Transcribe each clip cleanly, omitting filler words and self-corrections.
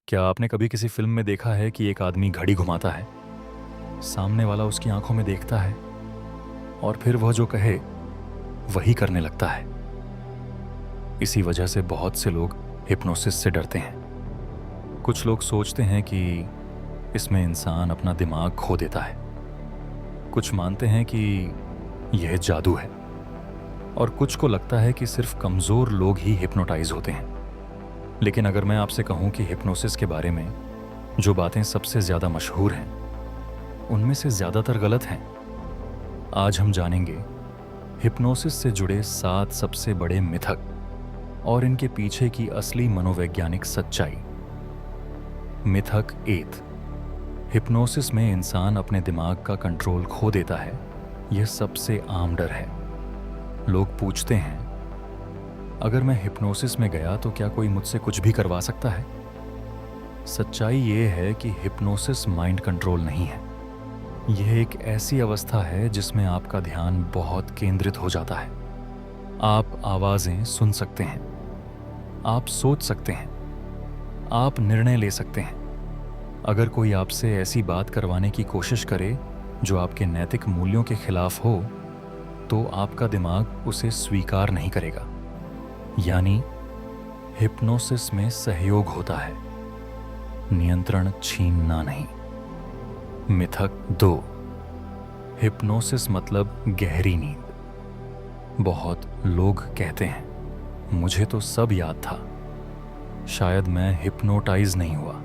क्या आपने कभी किसी फिल्म में देखा है कि एक आदमी घड़ी घुमाता है, सामने वाला उसकी आंखों में देखता है और फिर वह जो कहे वही करने लगता है। इसी वजह से बहुत से लोग हिप्नोसिस से डरते हैं। कुछ लोग सोचते हैं कि इसमें इंसान अपना दिमाग खो देता है। कुछ मानते हैं कि यह जादू है और कुछ को लगता है कि सिर्फ कमज़ोर लोग ही हिप्नोटाइज होते हैं। लेकिन अगर मैं आपसे कहूं कि हिप्नोसिस के बारे में जो बातें सबसे ज़्यादा मशहूर हैं, उनमें से ज़्यादातर गलत हैं। आज हम जानेंगे हिप्नोसिस से जुड़े 7 सबसे बड़े मिथक और इनके पीछे की असली मनोवैज्ञानिक सच्चाई। मिथक 8, हिप्नोसिस में इंसान अपने दिमाग का कंट्रोल खो देता है। यह सबसे आम डर है। लोग पूछते हैं, अगर मैं हिप्नोसिस में गया तो क्या कोई मुझसे कुछ भी करवा सकता है? सच्चाई ये है कि हिप्नोसिस माइंड कंट्रोल नहीं है। यह एक ऐसी अवस्था है जिसमें आपका ध्यान बहुत केंद्रित हो जाता है। आप आवाज़ें सुन सकते हैं, आप सोच सकते हैं, आप निर्णय ले सकते हैं। अगर कोई आपसे ऐसी बात करवाने की कोशिश करे जो आपके नैतिक मूल्यों के खिलाफ हो, तो आपका दिमाग उसे स्वीकार नहीं करेगा। यानी हिप्नोसिस में सहयोग होता है, नियंत्रण छीनना नहीं। मिथक 2, हिप्नोसिस मतलब गहरी नींद। बहुत लोग कहते हैं, मुझे तो सब याद था, शायद मैं हिप्नोटाइज नहीं हुआ।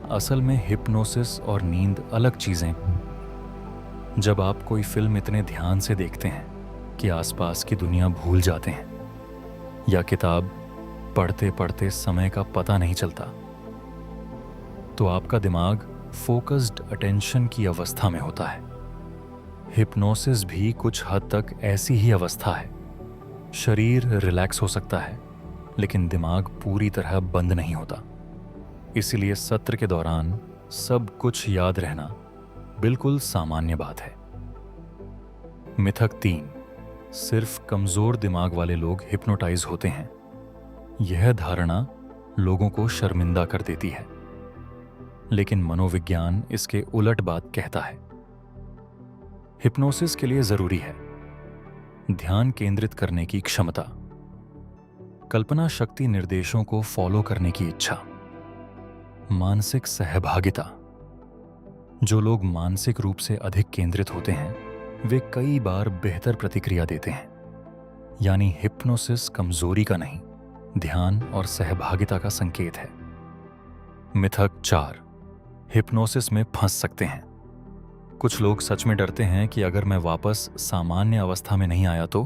असल में हिप्नोसिस और नींद अलग चीज़ें हैं। जब आप कोई फिल्म इतने ध्यान से देखते हैं कि आसपास की दुनिया भूल जाते हैं, या किताब पढ़ते पढ़ते समय का पता नहीं चलता, तो आपका दिमाग फोकस्ड अटेंशन की अवस्था में होता है। हिप्नोसिस भी कुछ हद तक ऐसी ही अवस्था है। शरीर रिलैक्स हो सकता है, लेकिन दिमाग पूरी तरह बंद नहीं होता। इसलिए सत्र के दौरान सब कुछ याद रहना बिल्कुल सामान्य बात है। मिथक 3, सिर्फ कमजोर दिमाग वाले लोग हिप्नोटाइज होते हैं। यह धारणा लोगों को शर्मिंदा कर देती है, लेकिन मनोविज्ञान इसके उलट बात कहता है। हिप्नोसिस के लिए जरूरी है ध्यान केंद्रित करने की क्षमता, कल्पना शक्ति, निर्देशों को फॉलो करने की इच्छा, मानसिक सहभागिता। जो लोग मानसिक रूप से अधिक केंद्रित होते हैं, वे कई बार बेहतर प्रतिक्रिया देते हैं। यानी हिप्नोसिस कमजोरी का नहीं, ध्यान और सहभागिता का संकेत है। मिथक 4, हिप्नोसिस में फंस सकते हैं। कुछ लोग सच में डरते हैं कि अगर मैं वापस सामान्य अवस्था में नहीं आया तो।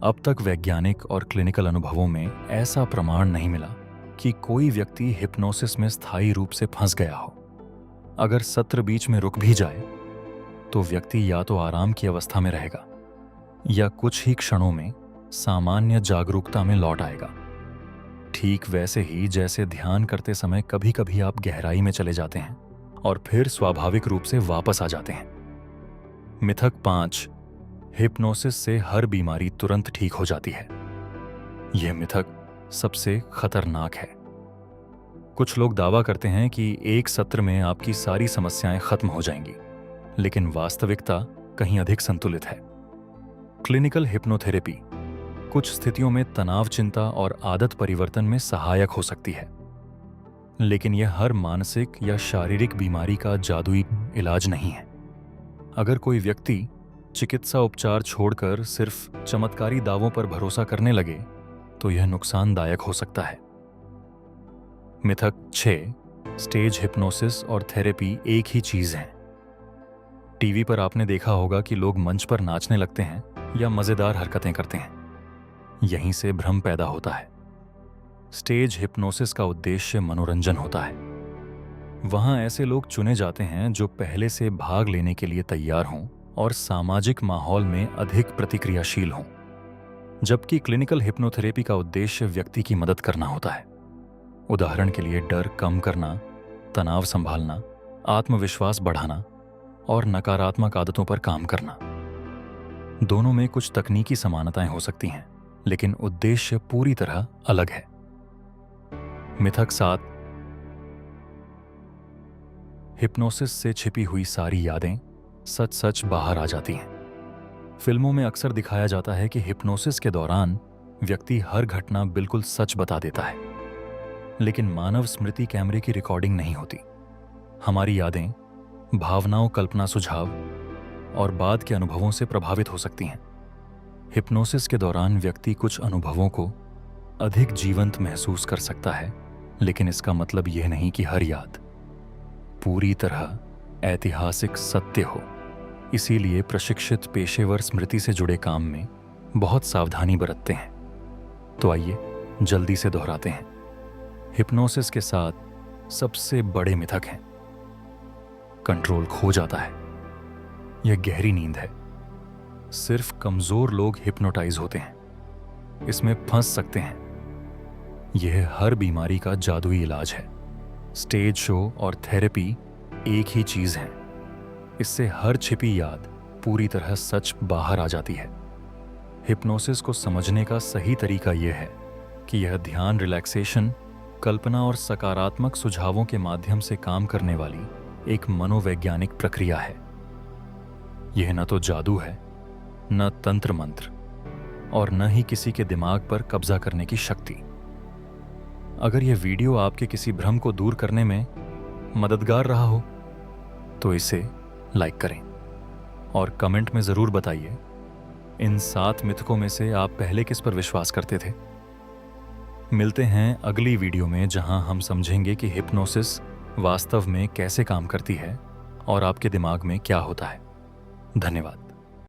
अब तक वैज्ञानिक और क्लिनिकल अनुभवों में ऐसा प्रमाण नहीं मिला कि कोई व्यक्ति हिप्नोसिस में स्थायी रूप से फंस गया हो। अगर सत्र बीच में रुक भी जाए तो व्यक्ति या तो आराम की अवस्था में रहेगा या कुछ ही क्षणों में सामान्य जागरूकता में लौट आएगा। ठीक वैसे ही जैसे ध्यान करते समय कभी कभी आप गहराई में चले जाते हैं और फिर स्वाभाविक रूप से वापस आ जाते हैं। मिथक 5, हिप्नोसिस से हर बीमारी तुरंत ठीक हो जाती है। यह मिथक सबसे खतरनाक है। कुछ लोग दावा करते हैं कि एक सत्र में आपकी सारी समस्याएं खत्म हो जाएंगी, लेकिन वास्तविकता कहीं अधिक संतुलित है। क्लिनिकल हिप्नोथेरेपी कुछ स्थितियों में तनाव, चिंता और आदत परिवर्तन में सहायक हो सकती है, लेकिन यह हर मानसिक या शारीरिक बीमारी का जादुई इलाज नहीं है। अगर कोई व्यक्ति चिकित्सा उपचार छोड़कर सिर्फ चमत्कारी दावों पर भरोसा करने लगे तो यह नुकसानदायक हो सकता है। मिथक 6, स्टेज हिप्नोसिस और थेरेपी एक ही चीज है। टीवी पर आपने देखा होगा कि लोग मंच पर नाचने लगते हैं या मजेदार हरकतें करते हैं। यहीं से भ्रम पैदा होता है। स्टेज हिप्नोसिस का उद्देश्य मनोरंजन होता है। वहां ऐसे लोग चुने जाते हैं जो पहले से भाग लेने के लिए तैयार हों और सामाजिक माहौल में अधिक प्रतिक्रियाशील हों, जबकि क्लिनिकल हिप्नोथेरेपी का उद्देश्य व्यक्ति की मदद करना होता है। उदाहरण के लिए डर कम करना, तनाव संभालना, आत्मविश्वास बढ़ाना और नकारात्मक आदतों पर काम करना। दोनों में कुछ तकनीकी समानताएं हो सकती हैं, लेकिन उद्देश्य पूरी तरह अलग है। मिथक 7, हिप्नोसिस से छिपी हुई सारी यादें सच सच बाहर आ जाती हैं। फिल्मों में अक्सर दिखाया जाता है कि हिप्नोसिस के दौरान व्यक्ति हर घटना बिल्कुल सच बता देता है, लेकिन मानव स्मृति कैमरे की रिकॉर्डिंग नहीं होती। हमारी यादें भावनाओं, कल्पना, सुझाव और बाद के अनुभवों से प्रभावित हो सकती हैं। हिप्नोसिस के दौरान व्यक्ति कुछ अनुभवों को अधिक जीवंत महसूस कर सकता है, लेकिन इसका मतलब यह नहीं कि हर याद पूरी तरह ऐतिहासिक सत्य हो। इसीलिए प्रशिक्षित पेशेवर स्मृति से जुड़े काम में बहुत सावधानी बरतते हैं। तो आइए जल्दी से दोहराते हैं। हिप्नोसिस के साथ सबसे बड़े मिथक हैं। कंट्रोल खो जाता है। यह गहरी नींद है। सिर्फ कमजोर लोग हिप्नोटाइज होते हैं। इसमें फंस सकते हैं। यह हर बीमारी का जादुई इलाज है। स्टेज शो और थेरेपी एक ही चीज है। इससे हर छिपी याद पूरी तरह सच बाहर आ जाती है। हिप्नोसिस को समझने का सही तरीका यह है कि यह ध्यान, रिलैक्सेशन, कल्पना और सकारात्मक सुझावों के माध्यम से काम करने वाली एक मनोवैज्ञानिक प्रक्रिया है। यह न तो जादू है, न तंत्र मंत्र, और न ही किसी के दिमाग पर कब्जा करने की शक्ति। अगर यह वीडियो आपके किसी भ्रम को दूर करने में मददगार रहा हो तो इसे लाइक करें और कमेंट में जरूर बताइए इन 7 मिथकों में से आप पहले किस पर विश्वास करते थे। मिलते हैं अगली वीडियो में, जहां हम समझेंगे कि हिप्नोसिस वास्तव में कैसे काम करती है और आपके दिमाग में क्या होता है। धन्यवाद।